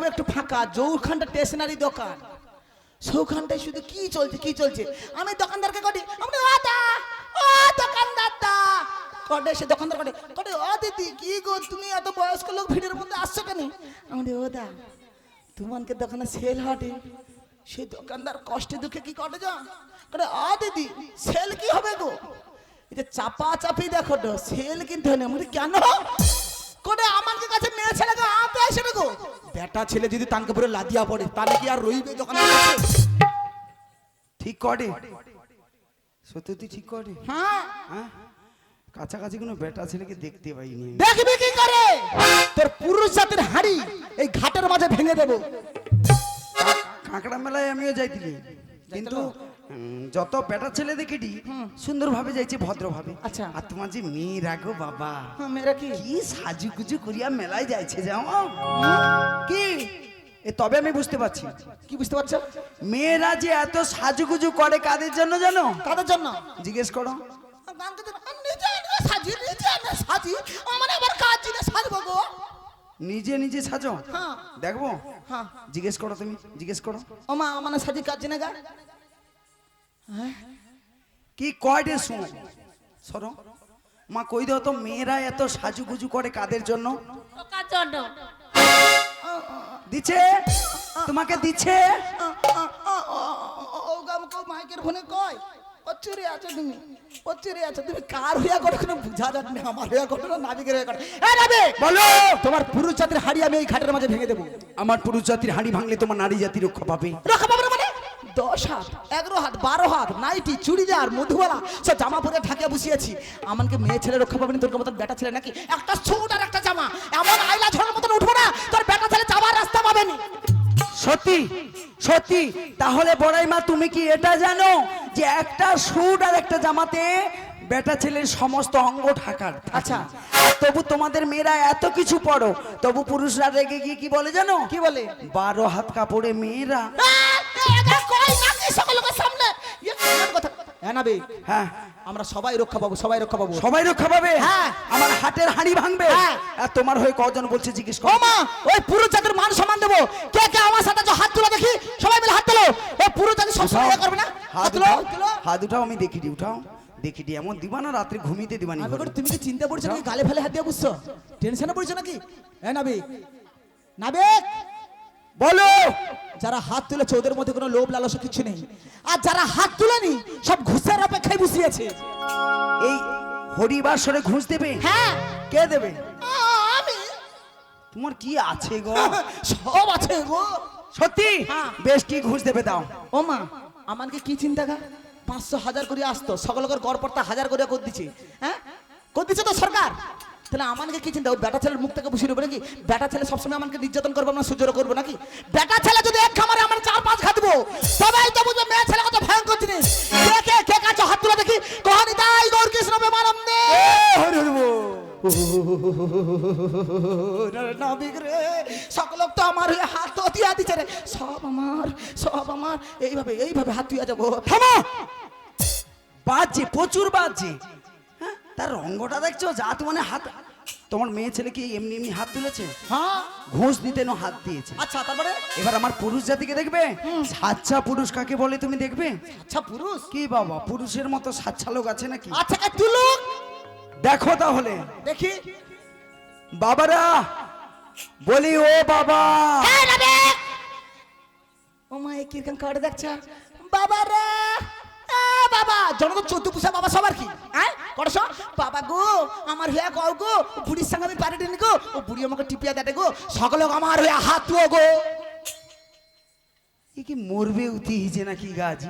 দেখবে একটু ফাঁকা, যৌখানটা স্টেশনারি দোকান, সৌখানটায় শুধু কি চলছে কি চলছে। আমি দোকানদারকে কটি, আমি ও দা, ও দোকানদার দা কটে, সে দোকানদার কটে কটে, ও দিদি কি গো তুমি এত বয়স্ক লোক ভিড়ের মধ্যে আসছো কেন? আমি ও দা তোমাকে দোকানে সেল হটে। সেই দোকানদার কষ্টে দুঃখে কি কটে যা করে, ও দিদি সেল কি হবে গো, এটা চাপা চাপি দেখো তো সেল কিনতে হয় না। আমি কেন করে আমার কাছে মেয়ে ছেলেকে আনতে আসে না গো, বেটা ছেলে যদি তানকে পুরো লাদিয়া পড়ে তাহলে কি আর রইবে দোকানে? ঠিক করে সত্যি তুই ঠিক করে। হ্যাঁ হ্যাঁ কাছাকাছি কোনো বেটা ছেলেকে দেখতে পাইনি। দেখবি কি করে, তোর পুরুষ জাতের হাড়ি এই ঘাটের মাঝে ভেঙে দেবো। কাঁকড়া মেলায় আমিও যাইতিলি, কিন্তু যত বেটা ছেলে দেখেটি সুন্দরভাবে যাইছে ভদ্রভাবে। আচ্ছা। আর তোমার যে মেয়েরা গো বাবা, মেয়েরা কি কি সাজুগুজু করিয়া মেলায় যাইছে যাও কি এ, তবে আমি বুঝতে পারছি। কি বুঝতে পারছো? মেয়েরা যে এত সাজুগুজু করে কাদের জন্য জানো? কাদের জন্য জিজ্ঞেস করো। নিজে নিজে সাজো? হ্যাঁ। দেখবো? হ্যাঁ। জিজ্ঞেস করো, তুমি জিজ্ঞেস করো। ও মা মানে সাজি কাজ না গা, কি কয়টে শুনো সরো মা, কই দাও তো মেয়েরা এত সাজুগুজু করে কাদের জন্য? কার জন্য? দিচ্ছে তোমাকে দিচ্ছে। মাইকের ফোনে কয় অচুরে আছো তুমি, অচুরে আছো তুমি, কার হইয়া করে কোনো বুঝা যাচ্ছে না, আমার হইয়া করে না নাবিকের হইয়া করে। এই নাবি বলো, তোমার পুরুষ জাতির হাড়ি আমি এই ঘাটের মাঝে ভেঙে দেবো। আমার পুরুষ জাতির হাঁড়ি ভাঙলে তোমার নারী জাতি রক্ষা পাবে। রক্ষা পাবে না মানে 10 হাত 11 হাত 12 হাত নাইটি চুড়িদার মধুবালা সব জামা পরে ঢাকে বসিয়েছি, আমাকে মেয়ে ছেলে রক্ষা পাবে না? তোর মতন বেটা ছেলে নাকি একটা স্যুট আর একটা জামা এমন আইলা ঝড়ের মতন উঠবো না তোর বেটা ছেলে যাবার রাস্তা পাবে না। সত্যি সত্যি? তাহলে বড়াই মা তুমি কি এটা জানো যে একটা স্যুট আর একটা জামাতে বেটা ছেলের সমস্ত অঙ্গ ঢাকার? আচ্ছা। তবু তোমাদের মেয়েরা এত কিছু পড়ো, তবু পুরুষরা রেগে গিয়ে কি বলে জানো? কি বলে? 12 হাত কাপড়ে মেয়েরা। হ্যাঁ আমরা সবাই রক্ষা পাবো, সবাই রক্ষা পাবো, সবাই রক্ষা পাবে। হ্যাঁ। আমার হাটের হাঁড়ি ভাঙবে। হ্যাঁ। আর তোমার হয়ে কজন বলছে জিজ্ঞেস ও করো। মা ওই পুরুষ জাতির মান সম্মান দেবো, কে কে আমার সাথে হাত তুলো দেখি, সবাই মিলে হাত তোলো। ও পুরুষ জাতি সবসময় ইয়ে করবে না, হাত তুলো তুলো। হাত উঠাও, আমি দেখিটি উঠাও, দেখিটি এমন দিবা না রাত্রে ঘুমিতে দিবানি। তুমি কি চিন্তা করছো নাকি, গালে ফেলে হাত দিয়ে বুঝছো, টেনশনে পড়ছো নাকি? হ্যাঁ নাবিক, নাবিক বলো। যারা হাত তুলেছে ওদের মধ্যে কোনো লোভ লালসা কিছু নেই, আর যারা হাত তুলেনি সব ঘুষের অপেক্ষায় বসিয়েছে। এই হরিবাসরে ঘুষ দেবে? হ্যাঁ। কে দেবে? আমি। তোমার কি আছে গো? সব আছে গো। সত্যি? হ্যাঁ। বেশ, কি ঘুষ দেবে দাও। ও মা আমাকে কি চিন্তা গা, 500,000 করে আসতো, সকলের গড়পড়তা 1000 করে কর দিচ্ছে। হ্যাঁ কর দিচ্ছে তো সরকার, তাহলে আমাকে কি চিন্তা? ও বেটা ছেলের মুখ থেকে বসে নেবো নাকি? বেটা ছেলে সবসময় আমাকে নির্যাতন করবো না, সহ্য করবো নাকি? বেটা ছেলে যদি এক খামারে আমার 4-5 ঘা দেবো, সবাই তো বুঝবে মেয়ে ছেলে কত ভয়ঙ্কর জিনিস। কে কে কাছে হাত তুলে দেখি, কহানি তাই গৌর কৃষ্ণ প্রেমানন্দে। নাবিক রে, সকল তো আমার হাত দিয়া দিচ্ছে রে, সব আমার, সব আমার। এইভাবে এইভাবে হাত তুইয়া যাবো। থামো, বাজছে, প্রচুর বাজছে। হ্যাঁ, তার রঙ্গটা দেখছো, জাত মানে হাত। তোমার মেয়ে ছেলে কি এমনি এমনি হাত তুলেছে? হ্যাঁ ঘুষ দিতে না হাত দিয়েছে। আচ্ছা তারপরে এবার আমার পুরুষ জাতিকে দেখবে। সাচ্চা পুরুষ কাকে বলে তুমি দেখবে? আচ্ছা পুরুষ কি বাবা, পুরুষের মতো সাচ্চা লোক আছে নাকি? আচ্ছা তুলুক দেখো তাহলে দেখি। বাবারা বলি, ও বাবা। ও মা এই কিরকম কার্ড দেখছ বাবা রে, বাবা জনগণ 14 পুষা বাবা সবার কি করছ? বাবা গো আমার হইয়া কও গো, বুড়ির সঙ্গে আমি পারি দিন গো, ও বুড়ি আমাকে টিপিয়া দেয় গো, সকলে আমার হইয়া হাত তুও গো। এ কি মরবে উঠি হিজে নাকি গাজি?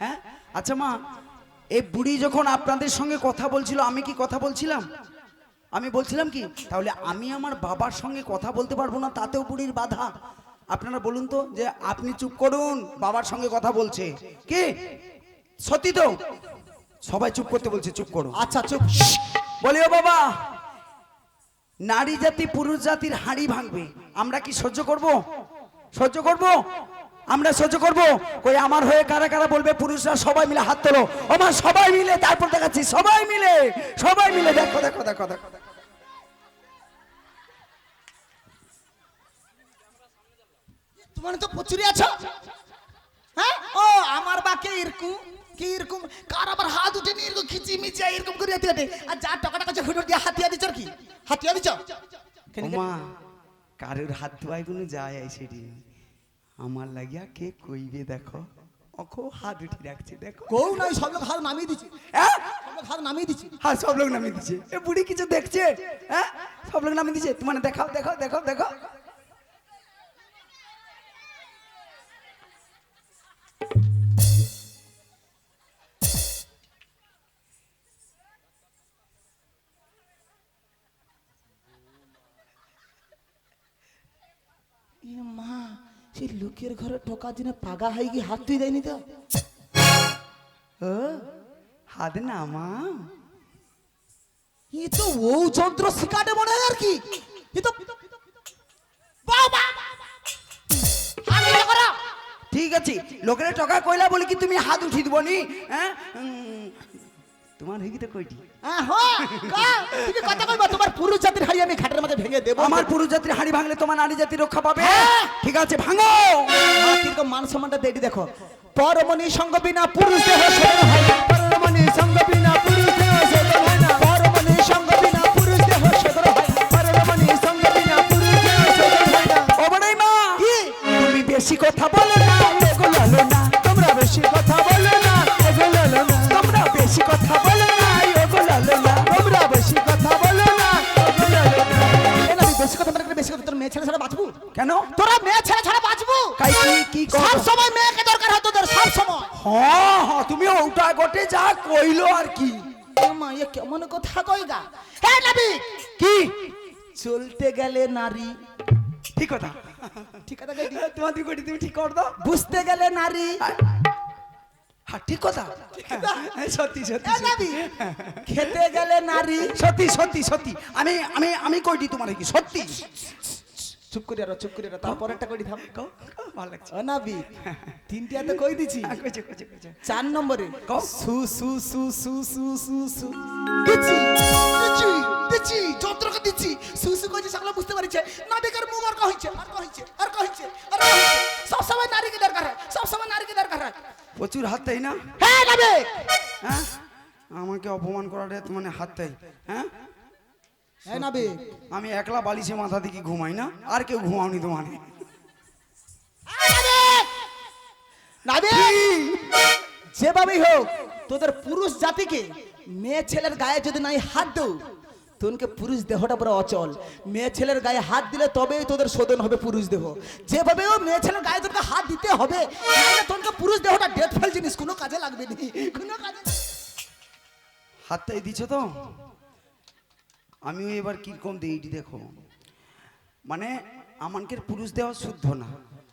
হ্যাঁ আচ্ছা মা, এই বুড়ি যখন আপনাদের সঙ্গে কথা বলছিল, আমি কি কথা বলছিলাম? আমি বলছিলাম কি তাহলে আমি আমার বাবার সঙ্গে কথা বলতে পারবো না, তাতেও বুড়ির বাধা? আপনারা বলুন তো, যে আপনি চুপ করুন, বাবার সঙ্গে কথা বলছে। কি সত্যি তো? সবাই চুপ করতে বলছে, চুপ করুন। আচ্ছা চুপ। বলিও বাবা, নারী জাতি পুরুষ জাতির হাঁড়ি ভাঙবে, আমরা কি সহ্য করব? সহ্য করব? আমরা সহ্য করব? কই আমার হয়ে কারা কারা বলবে? পুরুষরা সবাই মিলে হাত তোলো। আমার সবাই মিলে, তারপর দেখাচ্ছি, সবাই মিলে, সবাই মিলে। দেখো দেখো দেখো দেখো। তোমার তো প্রচুরই আছো। হ্যাঁ ও আমার বাকে এরকম কি এরকম কার আবার হাত উঠে নিয়ে এরকম খিচি মিচি এরকম করে হাতে হাতে আর যার টাকা টাকা হুটুর দিয়ে হাতিয়া দিচ্ছ কি হাতিয়া দিচ্ছ মা কারোর হাত ধোয়াই কোনো যায় সেটি আমার লাগিয়া কে কইবে দেখো অখো হাত উঠি রাখছে দেখো কেউ নাই সব লোক হাত নামিয়ে দিচ্ছে হ্যাঁ সব লোক হাত নামিয়ে দিচ্ছে হ্যাঁ সব লোক নামিয়ে দিচ্ছে এ বুড়ি কিছু দেখছে হ্যাঁ সব লোক নামিয়ে দিচ্ছে তোমার দেখাও দেখাও দেখাও দেখো মা সেই লোকের ঘরে ঠোকার জন্য পাগা হয়ে গিয়ে হাত তুই দেয়নি তো ও হাত নামা এ তো ও যন্ত্র শিকাটে মনে হয় আর কি এ তো বাবা হাত দিলে করো। ঠিক আছে লোকের টাকা কইলা বলে কি তুমি হাত উঠি দিব নি হ্যাঁ তোমার হয়ে তো কইটি তুমি কথা কইবা তোমার পুরুষ জাতির হাড়ি আমি ঘাটের মধ্যে ভেঙে দেব আমার পুরুষ জাতির হাড়ি ভাঙলে তোমার নারী জাতি রক্ষা পাবে হ্যাঁ। ঠিক আছে ভাঙো কিরকম মান সম্মানটা দেই দেখো পরমনি সঙ্গ বিনা পুরুষ দেহ শোধন হয় না পরমনি সঙ্গ বিনা পুরুষ দেহ শোধন হয় না পরমনি সঙ্গ বিনা পুরুষ দেহ শোধন হয় না পরমনি সঙ্গ বিনা পুরুষ দেহ শোধন হয় না ও বড়াই মা কি তুমি বেশি কথা বলো না লোগো লালো না তোমরা বেশি কথা বলো না এগুলো না তোমরা বেশি কথা বলো না লোগো লালো না তোমরা বেশি কথা বলো না এগুলো না এ না বেশি কথা বলে বেশি কথা তোর মেয়ে ছেলে ছাড়া বাঁচবো কেন তোরা মেয়ে ছেলে ছাড়া বাঁচবো কাই কি সব সময় মেয়েকে দরকার হয় তোদের সব সময় হ্যাঁ হ্যাঁ তুমি ওটা গোটে যা কইলো আর কি মা এ কেমন কথা কই গা হে নবী কি চলতে গেলে নারী ঠিক কথা ঠিক কথা কই তোমার দিকে তুমি ঠিক কর দাও বুঝতে গেলে নারী হ্যাঁ ঠিক কথা সত্যি সত্যি এ নবী খেতে গেলে নারী সত্যি সত্যি সত্যি আমি আমি আমি কইটি তোমার কি সত্যি চুপ করে তারপর একটা কই থাম ভালো লাগছে ও নবী তিনটি এত কই দিছি কইছে কইছে কইছে 4 নম্বরে কও। সু সু সু সু সু সু সু দিছি দিছি দিছি যন্ত্রকে দিছি সু সু কইছে সকলে বুঝতে পারছে নবীকার মুখ আর কইছে আর কইছে আর কইছে আর কইছে সব সময় নারীকে দরকার হয় সব সময় নারীকে দরকার হয় প্রচুর হাত তাই না হ্যাঁ নবী হ্যাঁ আমাকে অপমান করাটা মানে হাত তাই হ্যাঁ হ্যাঁ নবী আমি একলা বালিশে মাথা দিকে ঘুমাই না আর কেউ ঘুমাওনি তোমার নবী যেভাবেই হোক তোদের পুরুষ জাতিকে মেয়ে ছেলের গায়ে যদি নাই হাত দেও তোনকে পুরুষ দেহটা পুরো অচল মেয়ে ছেলের গায়ে হাত দিলে তবেই তোদের শোধন হবে পুরুষ দেহ যেভাবেও মেয়ে ছেলের গায়ে তোকে হাত দিতে হবে নাহলে তোনকে পুরুষ দেহটা ডেট ফেল জিনিস কোনো কাজে লাগবে না কোনো কাজে হাতটাই দিছ তো আমিও এবার কিরকম দিইটি দেখো মানে আমানকের পুরুষ দেহ শুদ্ধ না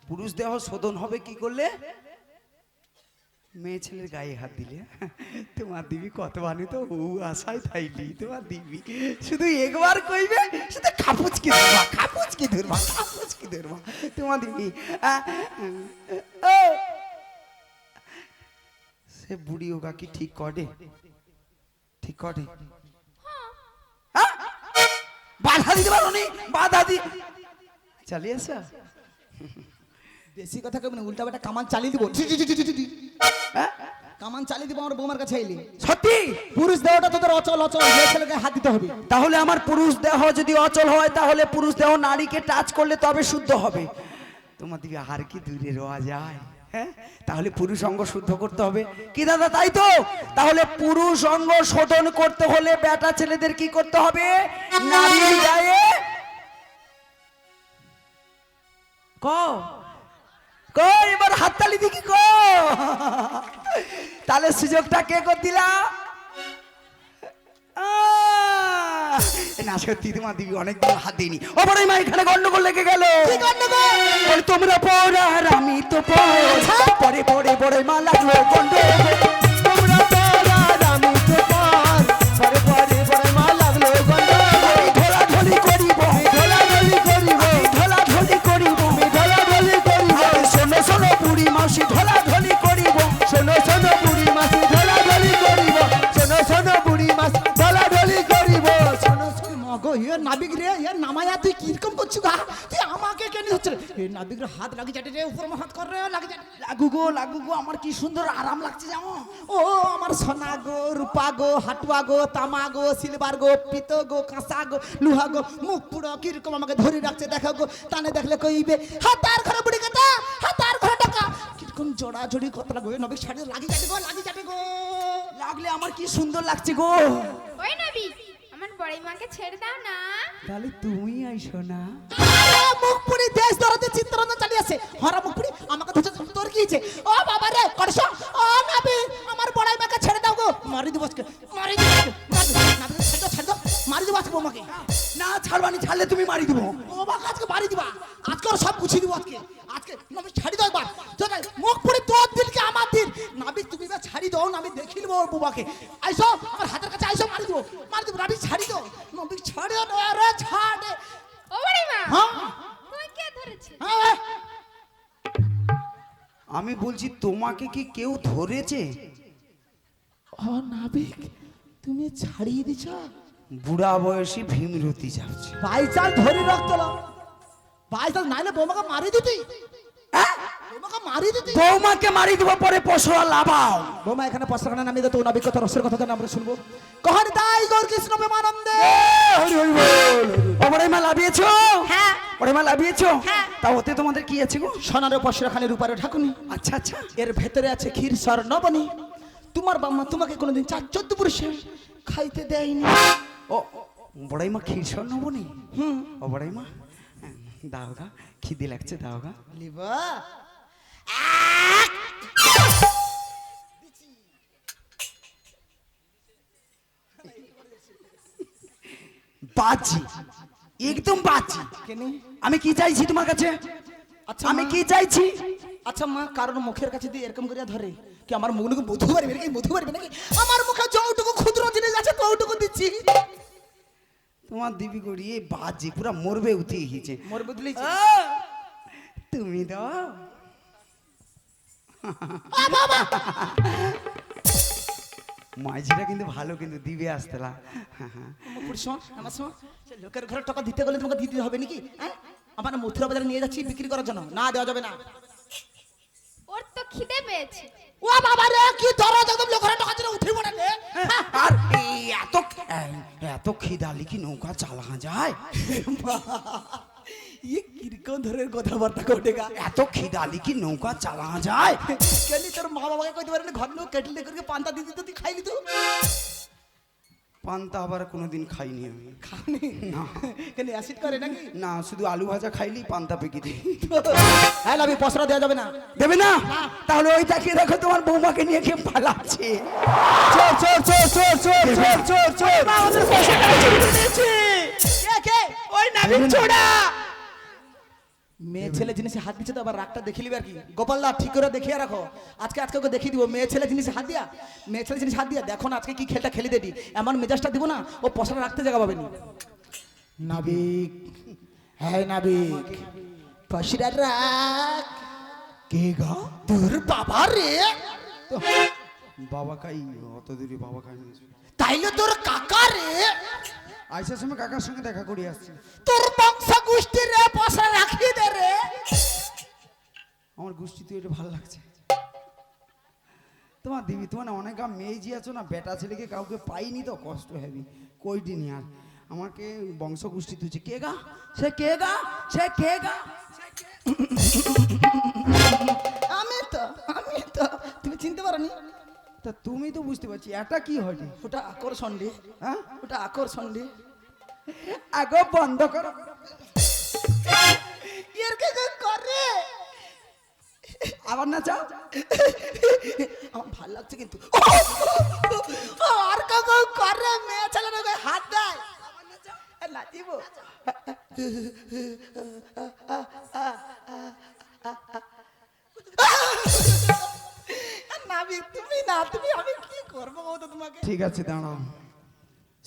পুরুষ দেহ শোধন হবে কি করলে মেয়ে ছেলের গায়ে হাত দিলে তোমার দিবি কত বানি তো ও আশায় থাইলি তোমার দিবি শুধু একবার কইবে শুধু খাপুচ কি ধরবা খাপুচ কি ধরবা খাপুচ কি ধরবা তোমার দিবি সে বুড়ি ওগা কি ঠিক করে ঠিক করে বাধা দিতে পারো নি বাধা দি চালিয়ে আসা বেশি কথা কই না উল্টা বেটা কামান চালিয়ে দিব কামান চালিয়ে দিব আমার বৌমার কাছে আইলি সত্যি পুরুষ দেহটা তোদের অচল অচল মেয়ে ছেলেকে হাত দিতে হবে তাহলে আমার পুরুষ দেহ যদি অচল হয় তাহলে পুরুষ দেহ নারীকে টাচ করলে তবে শুদ্ধ হবে তোমার দিকে আর কি দূরে রওয়া যায় হ্যাঁ তাহলে পুরুষ অঙ্গ শুদ্ধ করতে হবে কি দাদা তাই তো তাহলে পুরুষ অঙ্গ শোধন করতে হলে বেটা ছেলেদের কি করতে হবে নারীর গায়ে এবার হাততালি দিকি তাহলে সুযোগটা কে কর দিলা না সত্যি তোমার দিবি অনেকদিন হাত দিইনি ও বড় মা এখানে গন্ডগোল লেগে গেল তোমরা পর আর আমি তো পরে পরে বড় মা লাগলো গন্ডগোল তোমরা পর আর আমি তো পরে পরে বড় মা লাগলো গন্ডগোল ঢোলাঢলি করিব ঢোলাঢলি করিব ঢোলাঢলি করিব ঢোলাঢলি করিব শোনো শোনো বুড়ি মাসি ঢোলাঢলি করিব শোনো শোনো বুড়ি মাসি ঢোলাঢলি করিব শোনো শোনো বুড়ি মাসি ঢোলাঢলি করিব শোনো শোনো মগো ইয়ে নাবিক রে ইয়ে নামায়া তুই কিরকম করছিস গা তুই আমাকে কেন হচ্ছে এই নাবিকের হাত লাগি যাটে রে, উপর হাত কর রে, লাগি যাটে। লাগু গো আমার কি সুন্দর আরাম লাগছে জানো। ও আমার সোনা গো, রূপা গো, হাটুয়া গো, তামা গো, সিলভার গো, পিত গো, কাঁসা গো, লোহা গো, মুখ পুরো কিরকম আমাকে ধরে রাখছে দেখো গো। টানে দেখলে কইবে হাতার ঘরে বুড়ি কথা, হাতার ঘরে টাকা। কিরকম জোড়া জড়ি কত লাগবে নবীর শাড়ি লাগি যাটে গো, লাগি যাটে গো। লাগলে আমার কি সুন্দর লাগছে গো। ওই নবী, আমার বড়াই মাকে ছেড়ে দাও না। তাহলে তুমি আইসো না। মুখ পুরি দেশ দরতে চিত্ররঞ্জন চালিয়েছে। হরা মুখ পুরি আমাকে ধুচ্ছে, তোর কি হয়েছে? ও বাবা রে করছ, ও নাবি আমার বড়াই মাকে ছেড়ে দাও গো। মারি দিব আজকে, মারি দিব আজকে। নাবি ছেড়ে দাও, মারি দিব আজকে আমাকে। না ছাড়বানি, ছাড়লে তুমি মারি দিব। ও বাবা আজকে মারি দিবা, আজকে ওর সব গুছিয়ে দিব আজকে। আজকে নাবি ছাড়ি দাও একবার। চলে মুখ পুরি তোর দিল কি আমার দিল। নাবি তুমি বা ছাড়ি দাও, নাবি দেখিলব ওর বাবাকে। আইসো আমার হাতের কাছে আইসো, মারি দিব, মারি দিব। নাবি ছাড়ি দাও, নাবি ছাড়ে দাও রে, ছাড়ে। ও বড়াই মা, হ্যাঁ তুই কে ধরেছে? হ্যাঁ আমি বলছি তোমাকে কি কেউ ধরেছে? ও নাবিক তুমি ছাড়িয়ে দিছ? বুড়া বয়সী ভীমরতি যাচ্ছে। বাইচাল ধরে রাখতো না, বাইচাল নাইলে বৌমাকে মারি দিতি। বৌমাকে মারি দিতি। বৌমাকে মারি দিব, পরে পশরা লাভাও। বৌমা এখানে পশ্চাখানে নামিয়ে তো নাবিক কথা রসের কথা আমরা শুনবো। কখন তাই গৌর কৃষ্ণ প্রেমানন্দে। ওপরে মা লাভিয়েছো? হ্যাঁ। ওরে মা লাভিয়েছো? হ্যাঁ। তা ওতে তোমাদের কি আছে গো? সোনার পশ্চাখানে রূপারে ঠাকুনি, আচ্ছা আচ্ছা। এর ভেতরে আছে ক্ষীর স্বর্ণবনি। তোমার বাম্মা তোমাকে কোনোদিন 4-14 পুরুষে খাইতে দেয়নি। ও বড়াই মা ক্ষীর স্বর্ণবনি। হুম ও বড়াই মা দাও গা, খিদে লাগছে, দাও গা। লিবা বাজি, একদম বাজি। কেনি? আমি কি চাইছি তোমার কাছে? আচ্ছা আমি মা। কি চাইছি? আচ্ছা মা, কারণ মুখের কাছে দিয়ে এরকম করে ধরে কি আমার মুখে মধু পারবে নাকি? মধু পারবে নাকি? আমার মুখে যতটুকু ক্ষুদ্র জিনিস আছে ততটুকু দিচ্ছি। তোমার দিবি করি এই বাজি পুরা মরবে উঠে গিয়েছে। মোর বদলি তুমি দাও। মাঝিটা কিন্তু ভালো, কিন্তু দিবে আসতেলা। আমার শোন, সে লোকের ঘরে টাকা দিতে গেলে তোমাকে দিতে হবে নাকি? হ্যাঁ, আমার মথুরা বাজারে নিয়ে যাচ্ছি বিক্রি করার জন্য, না দেওয়া যাবে না। ওর তো খিদে পেয়েছে। ও বাবা রে, কি দরজ একদম লোকের টাকা ছিল উঠে পড়ে রে। আর এই এত খিদালি কি নৌকা চালা যায়? ই কিরকম ধরনের কথাবার্তা কোটেগা। এত খিদালি কি নৌকা চালা যায়? কেন তোর মা বাবাকে কইতে পারে না ঘর লোক কেটলে করে পান্তা দিদি তো তুই খাইলি তো? পান্তা আবার কোনোদিন খাইনি আমি। খাওনি না কেন অ্যাসিড করে নাকি? না, শুধু আলু ভাজা খাইলি পান্তা পেকে দিই। হ্যাঁ লাভি পসরা দেওয়া যাবে না। দেবে না? তাহলে ওই তাকিয়ে দেখো তোমার বৌমাকে নিয়ে কে পালাচ্ছে। চোর চোর চোর চোর চোর চোর চোর চোর আমাদের পয়সা দিয়েছে। কে কে? ওই নাবিক ছোড়া। মেয়ে ছেলে জিনিসে হাত দিচ্ছে তো আবার রাগটা দেখিলি আর কি। গোপালদা ঠিক করে দেখিয়ে রাখো, আজকে ওকে দেখিয়ে দিব। মেয়ে ছেলে জিনিসে হাত দিয়া, মেয়ে ছেলে জিনিস হাত দিয়া দেখো না আজকে কি খেলটা খেলি দেদি। এমন মেজাজটা দিব না ও পয়সাটা রাখতে জায়গা পাবে না। নাবিক, হ্যাঁ নাবিক, পয়সাটা রাখ। কে গা? তোর বাবা রে। বাবা খাই অত দূরে, বাবা খাই তাইলে তোর কাকা রে। আইসার সময় কাকার সঙ্গে দেখা করে আসছি। তোর বংশ গোষ্ঠী রে, পয়সা রাখি দে রে। আমার গোষ্ঠী তো এটা ভালো লাগছে। তোমার দিবি, তোমার না অনেক মেয়ে যে আছো না, বেটা ছেলেকে কাউকে পাইনি তো কষ্ট হেবি কইটি নি। আর আমাকে বংশ গোষ্ঠী তুলছে। কে গা? সে কে গা? সে কে গা? আমি তো তুমি চিনতে পারোনি? তা তুমি তো বুঝতে পারছি এটা কি হয়? ওটা আকর্ষণ রে। হ্যাঁ, ওটা আকর্ষণ রে। আগো বন্ধ করো। এর কে করে আবার না চাও? আমার ভাল লাগছে কিন্তু। আর কাকু করে মেয়ে ছেলের গায়ে হাত দেয়। নাচিব নাবি তুমি না, তুমি আমি কি করবো তো তোমাকে? ঠিক আছে দাঁড়াও।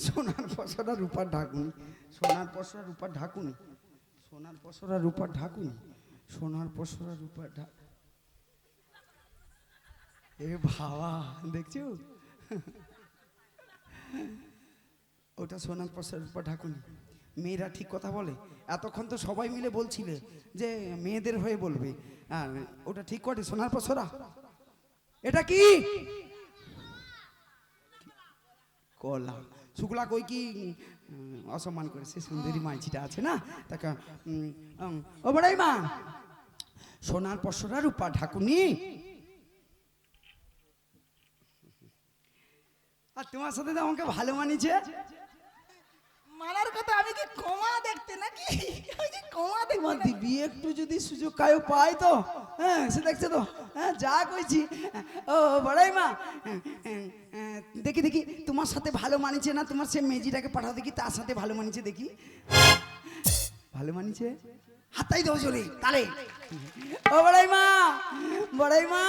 সোনার পসরা রূপার ঢাকুনি, সোনার পসরা রূপার ঢাকুনি, সোনার পসরা রূপার ঢাকুনি, সোনার পসরা রূপার ঢাক। এ বাবা দেখছো? ওটা সোনার পসরা রূপার ঢাকুনি। মেয়েরা ঠিক কথা বলে? এতক্ষণ তো সবাই মিলে বলছিলে যে মেয়েদের হয়ে বলবে, আর ওটা ঠিক করে সোনার পসরা? এটা কি কলা? শুক্লা কই কি অসম্মান করেছে সুন্দরী মাঝিটা আছে না তাকে। ও বড়াই মা, সোনার পসরা রূপা ঢাকুনি, আর তোমার সাথে তো আমাকে ভালো মানিছে। মানার কথা, আমি কি কমা দেখতে নাকি? আমি কি কমা দেখতে তোমার নাকি? দিবি একটু যদি সুযোগ কায়ও পাই তো, হ্যাঁ সে দেখছে তো, হ্যাঁ যা কইছি। ও বড়াই মা, দেখি দেখি তোমার সাথে ভালো মানিছে না, তোমার সে মেজিটাকে পাঠাও দেখি, তার সাথে ভালো মানিছে দেখি। ভালো মানিছে, হাতাই দাও জোরে তালে। ও বড়াই মা, বড়াই মা,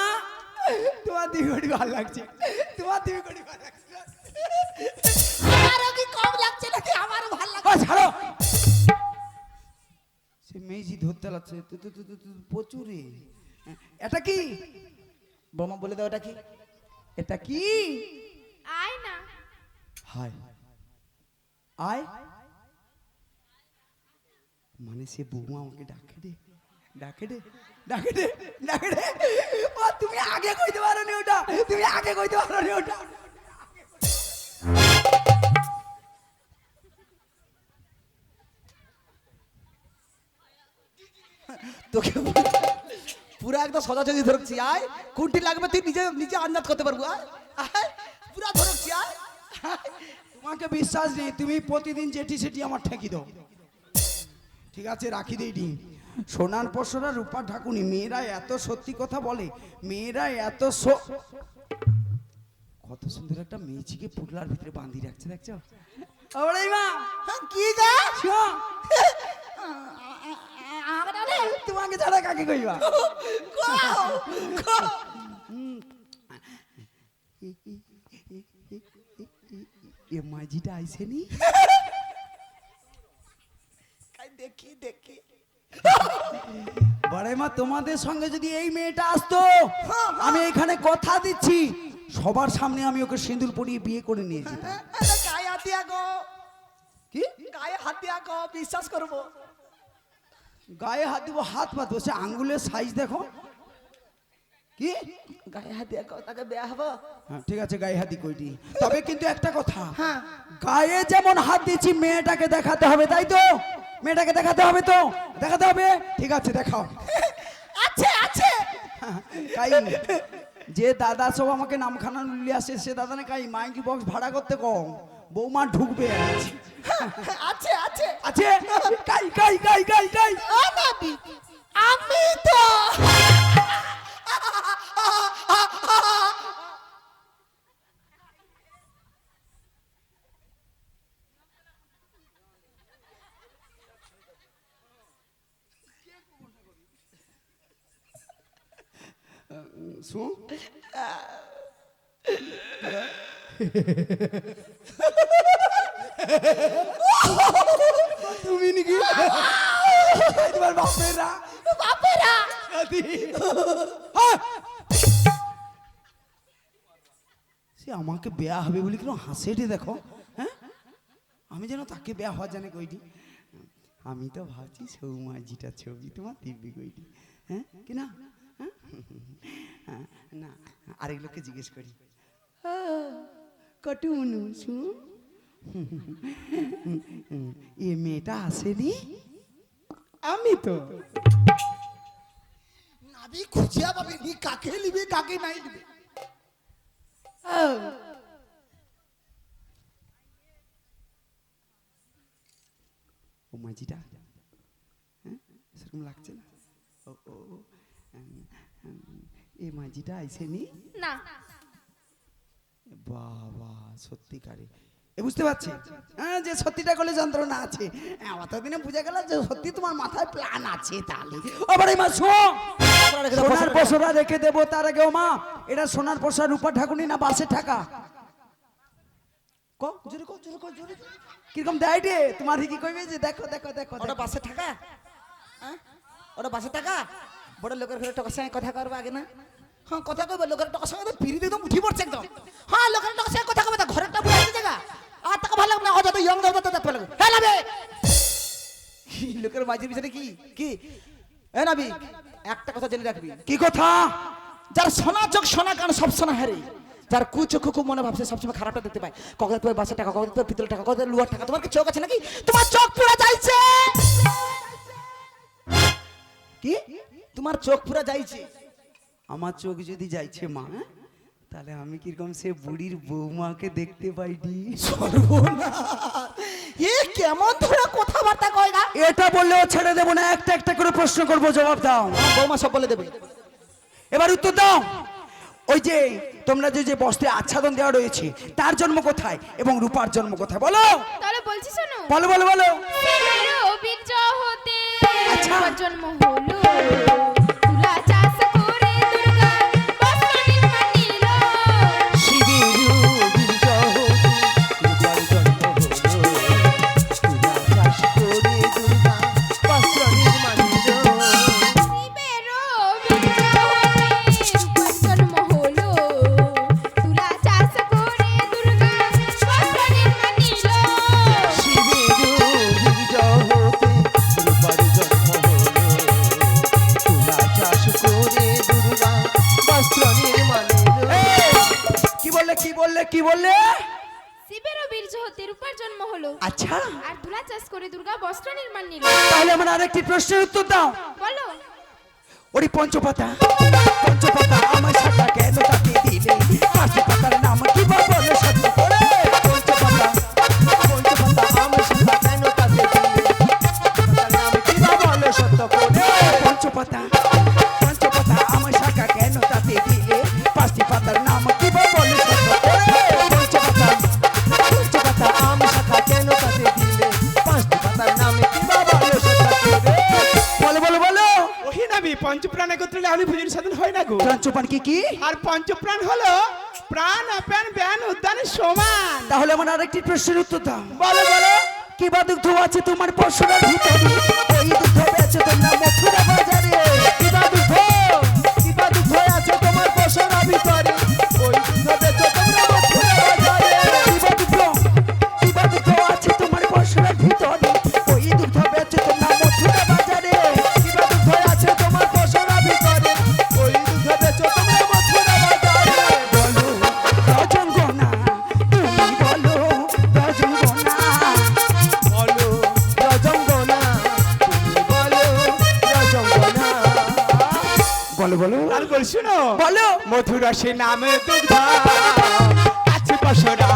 তোমার দিবি ভালো লাগছে, তোমার দিবি ভালো লাগছে। আমারও কি কম লাগছে নাকি? আমারও ভালো লাগছে। ও ছাড়ো, সে মেজি ধরতে লাগছে প্রচুরে। এটা কি বোমা বলে দাও, এটা কি? এটা কি? আয় না। হায় আয়, মানে সে বৌমা আমাকে ডাকে রে, ডাকে রে, ডাকে রে, ডাকে রে। ও তুমি আগে কইতে পারো নি ওটা, তুমি আগে কইতে পারো নি ওটা। তোকে পুরা একদম সোজাসুজি ধরছি। আয়, কোনটি লাগবে তুই নিজে নিজে আন্দাজ করতে পারবো। আয় আয়, পুরা ধরছি। আয় আয়। তোমাকে বিশ্বাস নেই, তুমি প্রতিদিন যেটি সেটি আমার ঠেকি দাও। ঠিক আছে রাখি দেই ডিম। সোনার পসরা রূপা ঢাকুনি, মেয়েরা এত সত্যি কথা বলে, মেয়েরা এত কত সুন্দর একটা মেয়েছিকে পুটলার ভিতরে বাঁধি রাখছে, দেখছো? ওরে মা, হ্যাঁ, কি গা? শো, তোমাকে ছাড়া কাকে কইবা? এ মাঝিটা আইসেনি? দেখি দেখি। বড়াই মা, তোমাদের সঙ্গে যদি এই মেয়েটা আসতো, আমি এখানে কথা দিচ্ছি সবার সামনে আমি ওকে সিঁদুর পরিয়ে বিয়ে করে নিয়ে যেতাম। গায়ে হাত দিয়া গো, কি গায়ে হাত দিয়া গো, বিশ্বাস করবো। গায়ে হাত দিব? হাত পাত বসে, আঙ্গুলের সাইজ দেখো। কি গায়ে হাত দিয়া গো, তাকে বেয়া হবো? হ্যাঁ ঠিক আছে, গায়ে হাতি কইটি। তবে কিন্তু একটা কথা, হ্যাঁ। গায়ে যেমন হাত দিচ্ছি মেয়েটাকে দেখাতে হবে, তাই তো? মেয়েটাকে দেখাতে হবে তো, দেখাতে হবে। ঠিক আছে দেখাও। আছে আছে। কাই যে দাদা সব আমাকে নামখানা নিয়ে আসে, সে দাদা না কাই মাইকি বক্স ভাড়া করতে কম, বৌমা ঢুকবে। আছে আছে আছে কাই কাই কাই কাই কাই। আমি তো শুন, তুমি নাকি তোমার বাপেরা বাপেরা সে আমাকে বেয়া হবে বলে কেন হাসে রে, দেখো। হ্যাঁ, আমি যেন তাকে বেয়া হওয়া জানে কইটি। আমি তো ভাবছি সৌমাজিটা ছবি তোমার দিব্যি কইটি। হ্যাঁ কি না? হ্যাঁ না, আরেকগুলোকে জিজ্ঞেস করি। কটুনু শুন, এ মেয়েটা আসেনি? আমি তো নাবি খুঁজিয়া পাবে নি, কাকে লিবে কাকে নাই লিবে। ও মাঝিটা, হ্যাঁ সেরকম লাগছে না? ও ও এ মাঝিটা আইসেনি? না। বাবা সত্যিকারে এ বুঝতে পারছি, হ্যাঁ যে সত্যিটা করলে যন্ত্রণা আছে। অতদিনে বুঝে গেল যে সত্যি তোমার মাথায় প্ল্যান আছে। তাহলে ও বড় মা শোন, সোনার পসরা রেখে দেবো, তার আগে ও মা এটা সোনার পসরা রূপা ঠাকুনি না বাসের টাকা? কো জোরে কো, জোরে কো, জোরে। কিরকম দেয় রে তোমার? কি কইবে যে দেখো দেখো দেখো ওটা বাসে টাকা? হ্যাঁ, ওটা বাসে টাকা? বড় লোকের ঘরে টাকার সঙ্গে কথা করবো আগে না? হ্যাঁ, কথা কইবে লোকের টাকার সঙ্গে পিড়িতে একদম উঠি পড়ছে একদম। হ্যাঁ, লোকের টাকার সঙ্গে কথা কইবে, ঘরের টা বুঝাইতে জায়গা আর টাকা ভালো লাগবে না। অযথা ইয়ং দাও তো দেখতে লাগবে। হ্যাঁ লাগবে কি লোকের মাঝের পিছনে কি কি এ নাবি একটা কথা জেনে রাখবি, কি কথা? যার সোনা চোখ সোনা কান সব সোনা হারে, যার কুচক্ষু খুব মনে ভাবছে সবসময় খারাপটা দেখতে পায়, কখন তোমার বাসা টাকা, কখন তোমার পিতলের টাকা, কখন লুয়ার টাকা। তোমার কি চোখ আছে নাকি? তোমার চোখ পুরো যাইছে। কি তোমার চোখ পুরো যাইছে? আমার চোখ যদি যাইছে মা, তাহলে আমি কিরকম সে বুড়ির বৌমাকে দেখতে পাইনি? এ কেমন ধরে কথাবার্তা কয় গা? এটা বললেও ছেড়ে দেবো না, একটা একটা করে প্রশ্ন করবো, জবাব দাও। আমার বৌমা সব বলে দেবে। এবার উত্তর দাও। ওই যে তোমরা যে যে বস্ত্রে আচ্ছাদন দেওয়া রয়েছে তার জন্ম কোথায় এবং রূপার জন্ম কোথায় বলো? তাহলে বলছি শোনো। বলো বলো বলো। বীর্য হতে আচ্ছা। রূপার জন্ম হলো, তুলা চাষ করে দুর্গা বস্ত্র নির্মাণ নিল। শিবের বীর্য হতে রূপার জন্ম হলো, তুলা চাষ করে দুর্গা বস্ত্র নির্মাণ নিল। শিবেরও বীর্য হতে রূপার জন্ম হলো, তুলা চাষ করে দুর্গা বস্ত্র নির্মাণ নিল। শিবের বীর্য হতে রূপার জন্ম হলো, তুলা চাষ করে দুর্গা বস্ত্র নির্মাণ নিল। কি বললে কি বললে কি বললে? শিবেরও বীর্য হতে রূপার জন্ম হলো, আচ্ছা, আর তুলা চাষ করে দুর্গা বস্ত্র নির্মাণ নিল। তাহলে আমার আরেকটি প্রশ্নের উত্তর দাও। বলো। ওরে পঞ্চপাতা, পঞ্চপাতা আমার সাথে কেন তাকে দিলে? পাঁচটি পাতার নাম কি বলো সত্য করে? পঞ্চপাতা, পঞ্চপাতা আমার সাথে কেন তাকে দিলে? পাতার নাম কি বলো সত্য করে? পঞ্চপাতা, পঞ্চপাতা আমার শাখা কেন তাতে দিলে? পাঁচটি পাতার নাম কি বলো সত্য করে? পঞ্চপাতা, পঞ্চপাতা আমার শাখা কেন তাতে দিলে? পাঁচটি পাতার নাম কি বলো সত্য করে? বলো বলো বলো। ওহি নাবি পঞ্চপ্রাণ একত্রে হলে ভোজন সাধন হয় না গো। পঞ্চপান কি কি? আর পঞ্চপ্রাণ হলো প্রাণ অপ্রাণ জ্ঞান উদ্যানের সমান। তাহলে আমার আরেকটি প্রশ্নের উত্তর দাও। বলো বলো। কি বা দুগ্ধ আছে তোমার পশুরার ভিতরে? ওই দুগ্ধ বেচো তোমরা মথুরা বাজারে। কি বা দুগ্ধ, কি বা দুগ্ধ আছে তোমার পশুরার ভিতরে? ওই দুগ্ধ বেচো তোমরা মথুরা বাজারে। কি বা দুগ্ধ, কি বা দুগ্ধ আছে তোমার পশুরার ভিতরে? ওই দুগ্ধ বেচো তোমরা মথুরা বাজারে। কি বা দুগ্ধ আছে তোমার পশুরার ভিতরে? ওই দুগ্ধ বেচো তোমরা মথুরা বাজারে। বলো রজঙ্গনা, তুমি বলো রজঙ্গনা। বলো রজঙ্গনা, তুমি বলো রজঙ্গনা। বলো বলো আর বল শুনো। বলো। মধুরসে নামে দুগ্ধ কাছে পশরা